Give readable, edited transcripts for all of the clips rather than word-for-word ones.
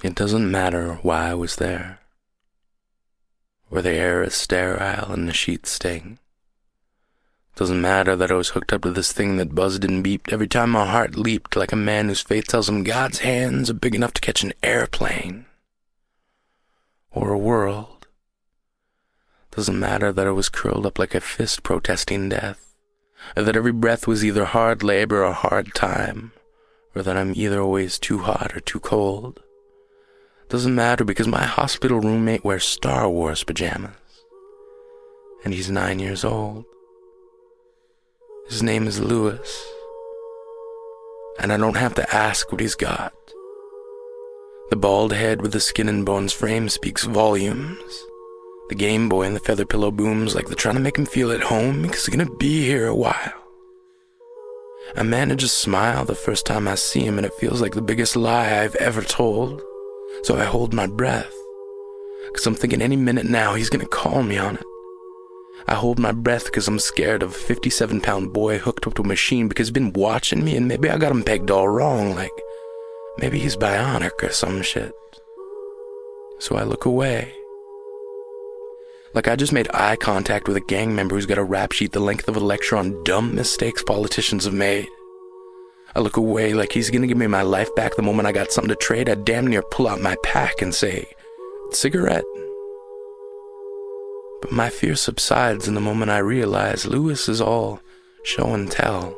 It doesn't matter why I was there, where the air is sterile and the sheets sting. Doesn't matter that I was hooked up to this thing that buzzed and beeped every time my heart leaped, like a man whose faith tells him God's hands are big enough to catch an airplane or a world. Doesn't matter that I was curled up like a fist protesting death, or that every breath was either hard labor or hard time, or that I'm either always too hot or too cold. Doesn't matter because my hospital roommate wears Star Wars pajamas, and he's 9 years old. His name is Lewis, and I don't have to ask what he's got. The bald head with the skin and bones frame speaks volumes. The Game Boy and the feather pillow booms like they're trying to make him feel at home because he's gonna be here a while. I manage to smile the first time I see him, and it feels like the biggest lie I've ever told. So I hold my breath, because I'm thinking any minute now he's gonna call me on it. I hold my breath because I'm scared of a 57-pound boy hooked up to a machine because he's been watching me, and maybe I got him pegged all wrong, like maybe he's bionic or some shit. So I look away. Like I just made eye contact with a gang member who's got a rap sheet the length of a lecture on dumb mistakes politicians have made. I look away like he's gonna give me my life back the moment I got something to trade. I'd damn near pull out my pack and say, cigarette. But my fear subsides in the moment I realize Lewis is all show and tell.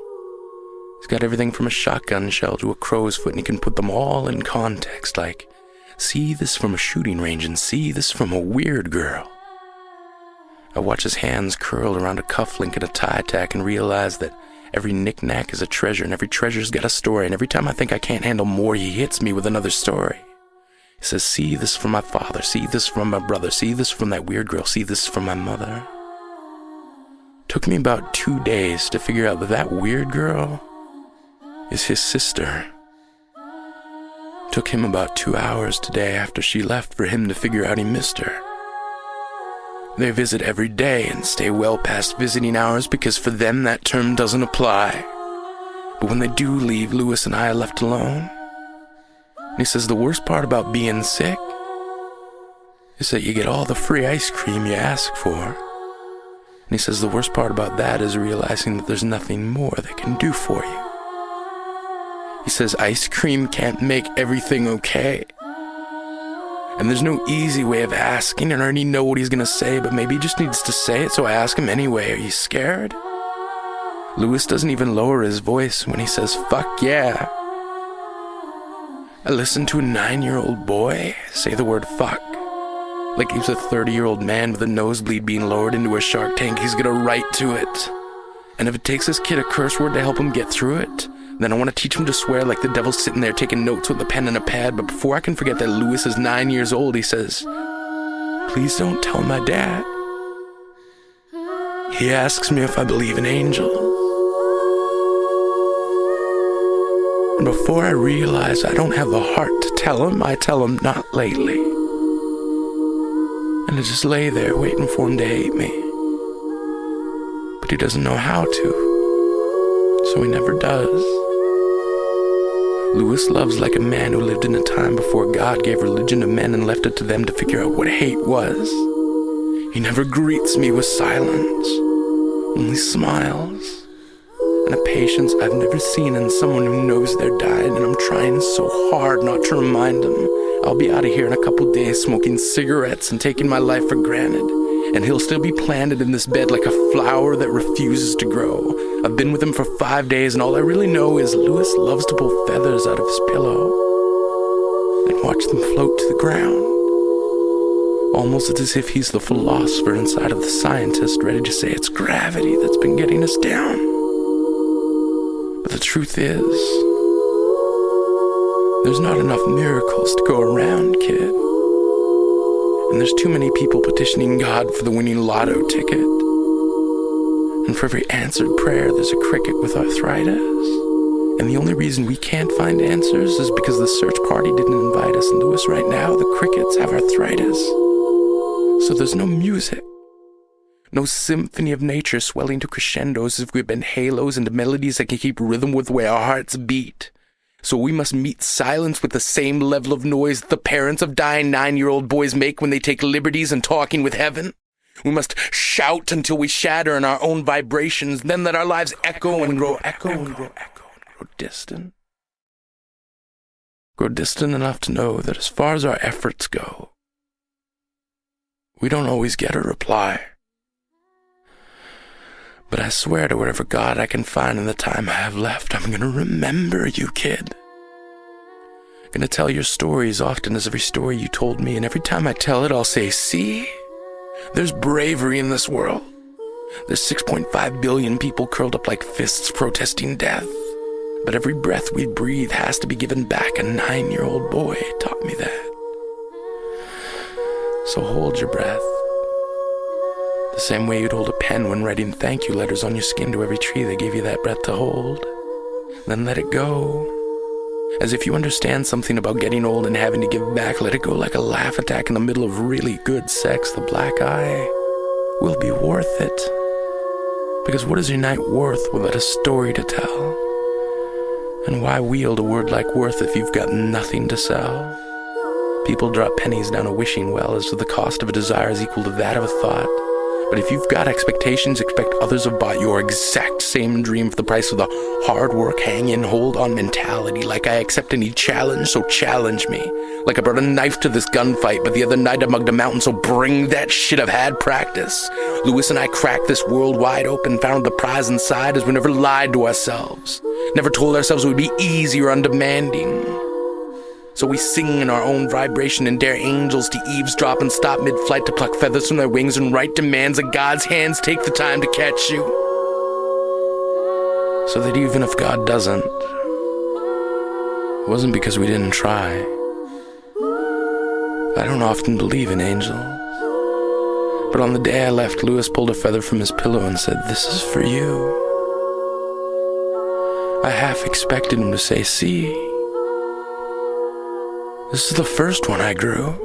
He's got everything from a shotgun shell to a crow's foot, and he can put them all in context, like, see this from a shooting range and see this from a weird girl. I watch his hands curl around a cufflink and a tie tack and realize that every knick-knack is a treasure, and every treasure's got a story, and every time I think I can't handle more, he hits me with another story. He says, see this from my father, see this from my brother, see this from that weird girl, see this from my mother. Took me about 2 days to figure out that that weird girl is his sister. Took him about 2 hours today after she left for him to figure out he missed her. They visit every day and stay well past visiting hours because for them that term doesn't apply. But when they do leave, Lewis and I are left alone. And he says the worst part about being sick is that you get all the free ice cream you ask for. And he says the worst part about that is realizing that there's nothing more they can do for you. He says ice cream can't make everything okay. And there's no easy way of asking, and I already know what he's gonna say, but maybe he just needs to say it, so I ask him anyway, are you scared? Lewis doesn't even lower his voice when he says, fuck yeah. I listened to a 9-year-old boy say the word fuck, like he was a 30-year-old man with a nosebleed being lowered into a shark tank. He's gonna write to it. And if it takes this kid a curse word to help him get through it, then I want to teach him to swear like the devil's sitting there taking notes with a pen and a pad. But before I can forget that Lewis is 9 years old, he says, please don't tell my dad. He asks me if I believe in angels. And before I realize I don't have the heart to tell him, I tell him not lately. And I just lay there waiting for him to hate me. But he doesn't know how to, so he never does. Lewis loves like a man who lived in a time before God gave religion to men and left it to them to figure out what hate was. He never greets me with silence, only smiles, and a patience I've never seen in someone who knows they're dying, and I'm trying so hard not to remind him I'll be out of here in a couple days smoking cigarettes and taking my life for granted, and he'll still be planted in this bed like a flower that refuses to grow. I've been with him for 5 days, and all I really know is Lewis loves to pull feathers out of his pillow and watch them float to the ground. Almost as if he's the philosopher inside of the scientist, ready to say it's gravity that's been getting us down. But the truth is, there's not enough miracles to go around, kid. And there's too many people petitioning God for the winning lotto ticket. And for every answered prayer, there's a cricket with arthritis. And the only reason we can't find answers is because the search party didn't invite us. And Lewis, right now, the crickets have arthritis. So there's no music. No symphony of nature swelling to crescendos as if we've been halos into melodies that can keep rhythm with the way our hearts beat. So we must meet silence with the same level of noise that the parents of dying 9-year-old boys make when they take liberties in talking with heaven. We must shout until we shatter in our own vibrations, then let our lives echo and grow distant. Grow distant enough to know that as far as our efforts go, we don't always get a reply. But I swear to whatever God I can find in the time I have left, I'm gonna remember you, kid. I'm gonna tell your story as often as every story you told me, and every time I tell it, I'll say, see? There's bravery in this world. There's 6.5 billion people curled up like fists protesting death. But every breath we breathe has to be given back. A 9-year-old boy taught me that. So hold your breath. The same way you'd hold a pen when writing thank you letters on your skin to every tree that gave you that breath to hold. Then let it go. As if you understand something about getting old and having to give back, let it go like a laugh attack in the middle of really good sex. The black eye will be worth it. Because what is your night worth without a story to tell? And why wield a word like worth if you've got nothing to sell? People drop pennies down a wishing well as if the cost of a desire is equal to that of a thought. But if you've got expectations, expect others have bought your exact same dream for the price of the hard work, hang in, hold on mentality. Like I accept any challenge, so challenge me. Like I brought a knife to this gunfight, but the other night I mugged a mountain, so bring that shit. I've had practice. Lewis and I cracked this world wide open, found the prize inside as we never lied to ourselves. Never told ourselves it would be easy or undemanding. So we sing in our own vibration and dare angels to eavesdrop and stop mid-flight to pluck feathers from their wings and write demands that God's hands take the time to catch you. So that even if God doesn't, it wasn't because we didn't try. I don't often believe in angels. But on the day I left, Lewis pulled a feather from his pillow and said, "This is for you." I half expected him to say, "See, this is the first one I grew."